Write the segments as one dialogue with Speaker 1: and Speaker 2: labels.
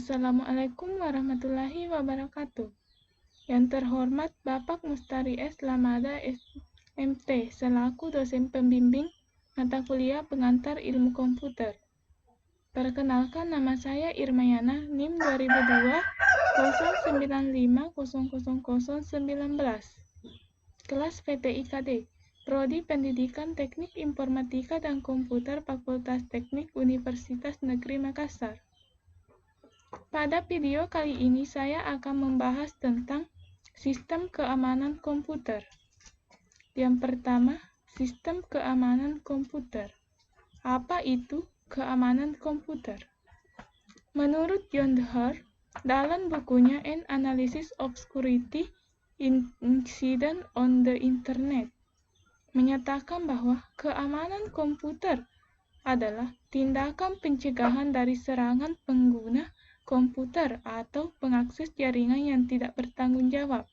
Speaker 1: Assalamualaikum warahmatullahi wabarakatuh. Yang terhormat Bapak Mustari S. Lamada SMT selaku dosen pembimbing mata kuliah pengantar ilmu komputer. Perkenalkan, nama saya Irmayana, NIM 2002 095000019. Kelas PTIKD, Prodi Pendidikan Teknik Informatika dan Komputer Fakultas Teknik Universitas Negeri Makassar. Pada video kali ini saya akan membahas tentang sistem keamanan komputer. Yang pertama, sistem keamanan komputer. Apa itu keamanan komputer? Menurut John Deere, dalam bukunya An Analysis of Security Incidents on the Internet, menyatakan bahwa keamanan komputer adalah tindakan pencegahan dari serangan pengguna komputer atau pengakses jaringan yang tidak bertanggung jawab.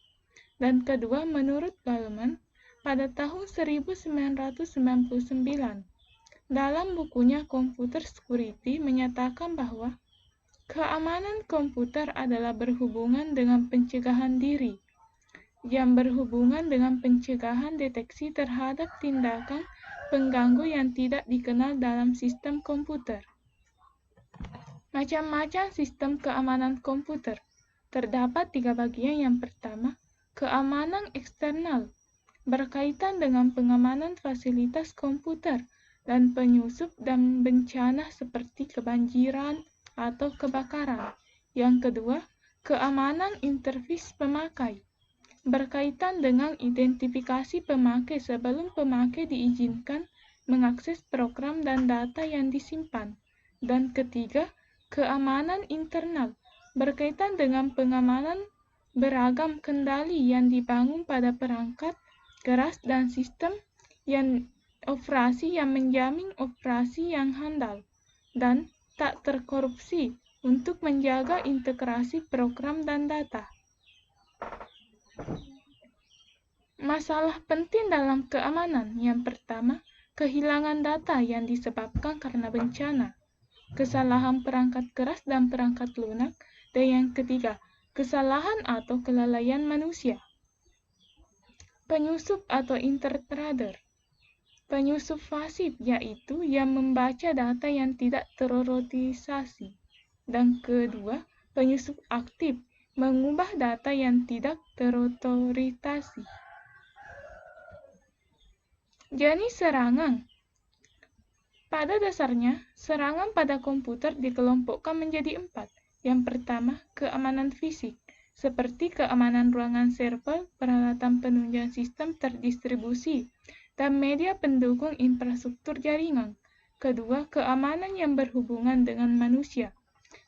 Speaker 1: Dan kedua, menurut Goldman, pada tahun 1999, dalam bukunya Computer Security menyatakan bahwa keamanan komputer adalah berhubungan dengan pencegahan diri, yang berhubungan dengan pencegahan deteksi terhadap tindakan pengganggu yang tidak dikenal dalam sistem komputer. Macam-macam sistem keamanan komputer. Terdapat 3 bagian. Yang pertama, keamanan eksternal, berkaitan dengan pengamanan fasilitas komputer dan penyusup dan bencana seperti kebanjiran atau kebakaran. Yang kedua, keamanan interface pemakai, berkaitan dengan identifikasi pemakai sebelum pemakai diizinkan mengakses program dan data yang disimpan. Dan ketiga, keamanan internal, berkaitan dengan pengamanan beragam kendali yang dibangun pada perangkat keras dan sistem yang operasi yang menjamin operasi yang handal dan tak terkorupsi untuk menjaga integrasi program dan data. Masalah penting dalam keamanan. Yang pertama, kehilangan data yang disebabkan karena bencana, kesalahan perangkat keras dan perangkat lunak, dan yang ketiga, kesalahan atau kelalaian manusia. Penyusup atau intruder. Penyusup pasif yaitu yang membaca data yang tidak terrotisasi. Dan kedua, penyusup aktif, mengubah data yang tidak terotoritasi. Jenis serangan. Pada dasarnya, serangan pada komputer dikelompokkan menjadi 4. Yang pertama, keamanan fisik, seperti keamanan ruangan server, peralatan penunjang sistem terdistribusi, dan media pendukung infrastruktur jaringan. Kedua, keamanan yang berhubungan dengan manusia.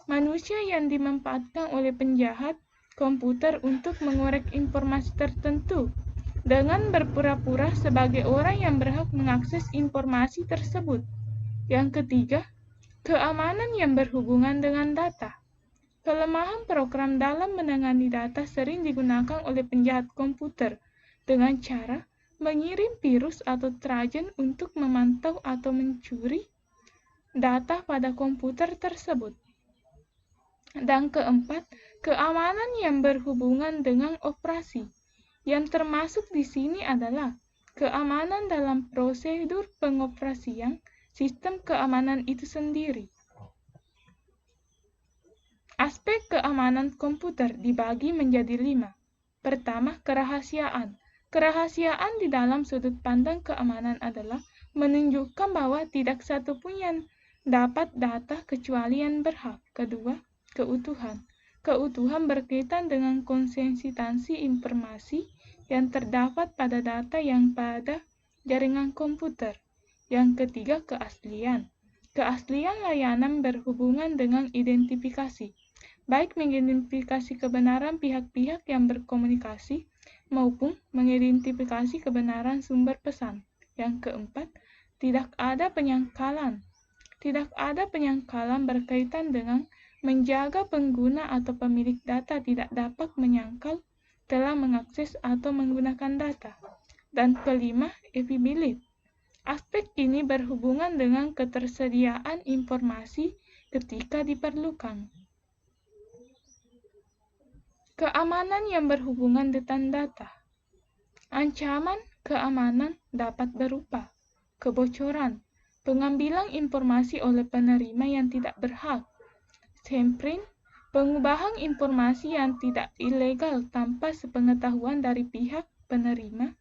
Speaker 1: Manusia yang dimanfaatkan oleh penjahat komputer untuk mengorek informasi tertentu, dengan berpura-pura sebagai orang yang berhak mengakses informasi tersebut. Yang ketiga, keamanan yang berhubungan dengan data. Kelemahan program dalam menangani data sering digunakan oleh penjahat komputer dengan cara mengirim virus atau trojan untuk memantau atau mencuri data pada komputer tersebut. Dan keempat, keamanan yang berhubungan dengan operasi. Yang termasuk di sini adalah keamanan dalam prosedur pengoperasian sistem keamanan itu sendiri. Aspek keamanan komputer dibagi menjadi 5. Pertama, kerahasiaan. Kerahasiaan di dalam sudut pandang keamanan adalah menunjukkan bahwa tidak satu pun yang dapat data kecuali yang berhak. Kedua, keutuhan. Keutuhan berkaitan dengan konsistensi informasi yang terdapat pada data yang pada jaringan komputer. Yang ketiga, keaslian. Keaslian layanan berhubungan dengan identifikasi, baik mengidentifikasi kebenaran pihak-pihak yang berkomunikasi maupun mengidentifikasi kebenaran sumber pesan. Yang keempat, tidak ada penyangkalan. Tidak ada penyangkalan berkaitan dengan menjaga pengguna atau pemilik data tidak dapat menyangkal telah mengakses atau menggunakan data. Dan kelima, availability. Aspek ini berhubungan dengan ketersediaan informasi ketika diperlukan. Keamanan yang berhubungan dengan data. Ancaman keamanan dapat berupa kebocoran, pengambilan informasi oleh penerima yang tidak berhak, tampering, pengubahan informasi yang tidak ilegal tanpa sepengetahuan dari pihak penerima,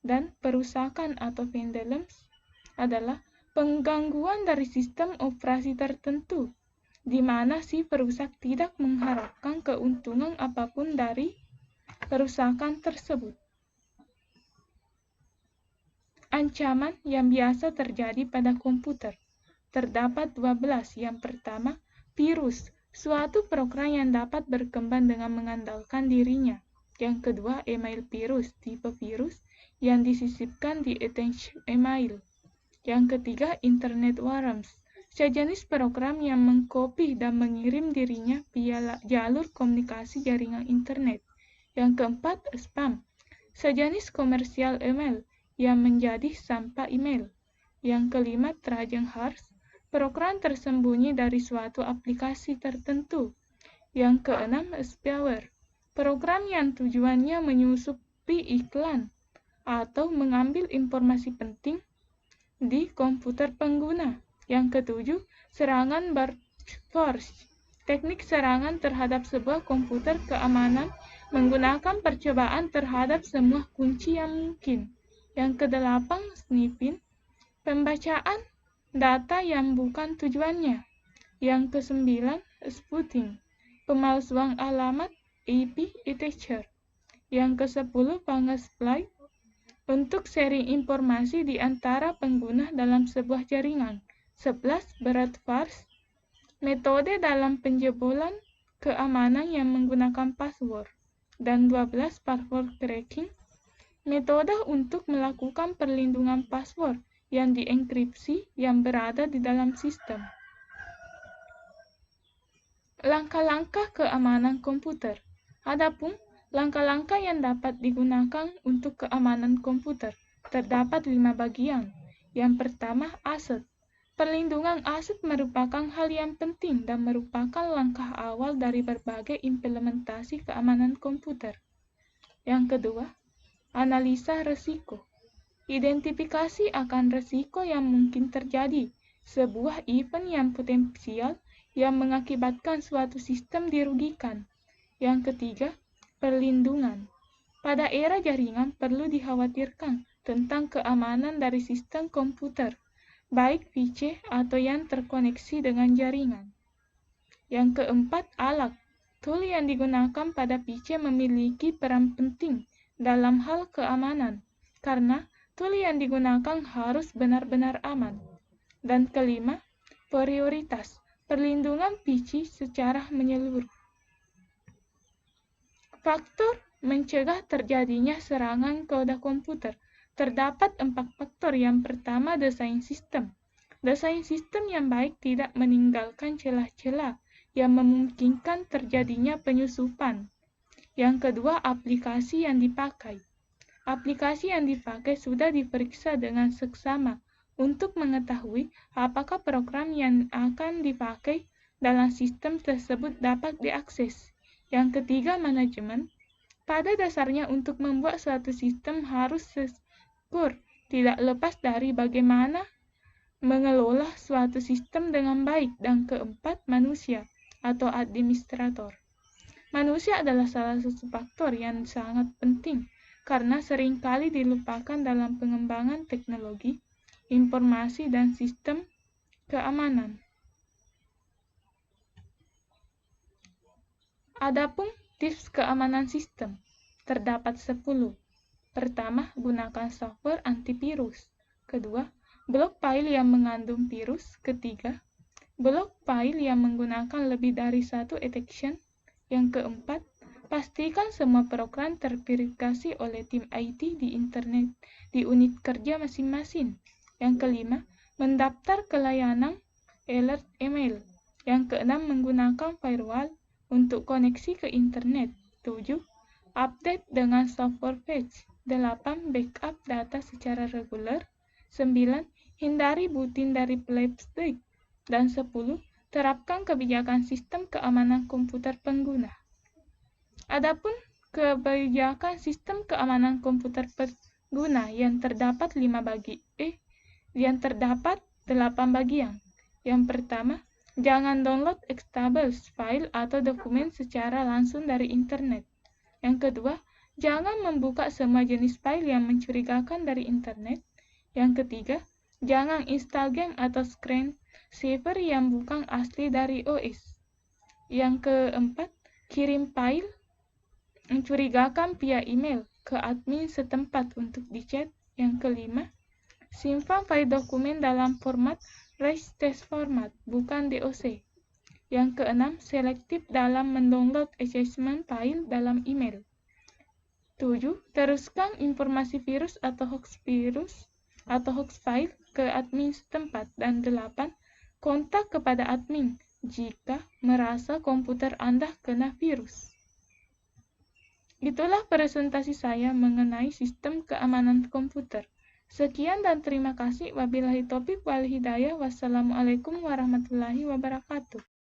Speaker 1: dan perusakan atau vandalisme adalah penggangguan dari sistem operasi tertentu, di mana si perusak tidak mengharapkan keuntungan apapun dari perusakan tersebut. Ancaman yang biasa terjadi pada komputer. Terdapat 12. Yang pertama, virus, suatu program yang dapat berkembang dengan mengandalkan dirinya. Yang kedua, email virus, tipe virus yang disisipkan di attached email. Yang ketiga, internet worms, sejenis program yang mengcopy dan mengirim dirinya via jalur komunikasi jaringan internet. Yang keempat, spam, sejenis komersial email yang menjadi sampah email. Yang kelima, Trojan horse, program tersembunyi dari suatu aplikasi tertentu. Yang keenam, spyware, program yang tujuannya menyusupi iklan atau mengambil informasi penting di komputer pengguna. Yang ketujuh, serangan brute force, teknik serangan terhadap sebuah komputer keamanan menggunakan percobaan terhadap semua kunci yang mungkin. Yang kedelapan, sniffing, pembacaan data yang bukan tujuannya. Yang kesembilan, spoofing, pemalsuan alamat IP attacker. Yang kesepuluh, fungus fly, untuk sharing informasi di antara pengguna dalam sebuah jaringan. 11, brute force, metode dalam penjebolan keamanan yang menggunakan password. Dan 12, password cracking, metode untuk melakukan perlindungan password yang dienkripsi yang berada di dalam sistem. Langkah-langkah keamanan komputer. Adapun langkah-langkah yang dapat digunakan untuk keamanan komputer terdapat 5 bagian. Yang pertama, aset. Perlindungan aset merupakan hal yang penting dan merupakan langkah awal dari berbagai implementasi keamanan komputer. Yang kedua, analisa risiko. Identifikasi akan risiko yang mungkin terjadi, sebuah event yang potensial yang mengakibatkan suatu sistem dirugikan. Yang ketiga, perlindungan. Pada era jaringan perlu dikhawatirkan tentang keamanan dari sistem komputer, baik PC atau yang terkoneksi dengan jaringan. Yang keempat, alat. Tool yang digunakan pada PC memiliki peran penting dalam hal keamanan, karena tool yang digunakan harus benar-benar aman. Dan kelima, prioritas. Perlindungan PC secara menyeluruh. Faktor mencegah terjadinya serangan pada komputer. Terdapat 4 faktor. Yang pertama, desain sistem. Desain sistem yang baik tidak meninggalkan celah-celah yang memungkinkan terjadinya penyusupan. Yang kedua, aplikasi yang dipakai. Aplikasi yang dipakai sudah diperiksa dengan seksama untuk mengetahui apakah program yang akan dipakai dalam sistem tersebut dapat diakses. Yang ketiga, manajemen. Pada dasarnya untuk membuat suatu sistem harus secure, tidak lepas dari bagaimana mengelola suatu sistem dengan baik. Dan keempat, manusia atau administrator. Manusia adalah salah satu faktor yang sangat penting karena seringkali dilupakan dalam pengembangan teknologi, informasi, dan sistem keamanan. Adapun tips keamanan sistem, terdapat 10. Pertama, gunakan software antivirus. Kedua, blok file yang mengandung virus. Ketiga, blok file yang menggunakan lebih dari satu extension. Yang keempat, pastikan semua program terverifikasi oleh tim IT di internet di unit kerja masing-masing. Yang kelima, mendaftar ke layanan alert email. Yang keenam, menggunakan firewall untuk koneksi ke internet. 7. Update dengan software patch. 8. Backup data secara reguler. 9. Hindari booting dari flashdisk. Dan 10. Terapkan kebijakan sistem keamanan komputer pengguna. Adapun kebijakan sistem keamanan komputer pengguna yang terdapat 8 bagian. Yang pertama, jangan download executable file atau dokumen secara langsung dari internet. Yang kedua, jangan membuka semua jenis file yang mencurigakan dari internet. Yang ketiga, jangan install game atau screensaver yang bukan asli dari OS. Yang keempat, kirim file mencurigakan via email ke admin setempat untuk dicek. Yang kelima, simpan file dokumen dalam format rich text format, bukan DOC. Yang keenam, selektif dalam mendownload attachment file dalam email. 7. Teruskan informasi virus atau hoax file ke admin setempat. Dan 8. Kontak kepada admin jika merasa komputer Anda kena virus. Itulah presentasi saya mengenai sistem keamanan komputer. Sekian dan terima kasih. Wabillahi taufiq wal hidayah. Wassalamualaikum warahmatullahi wabarakatuh.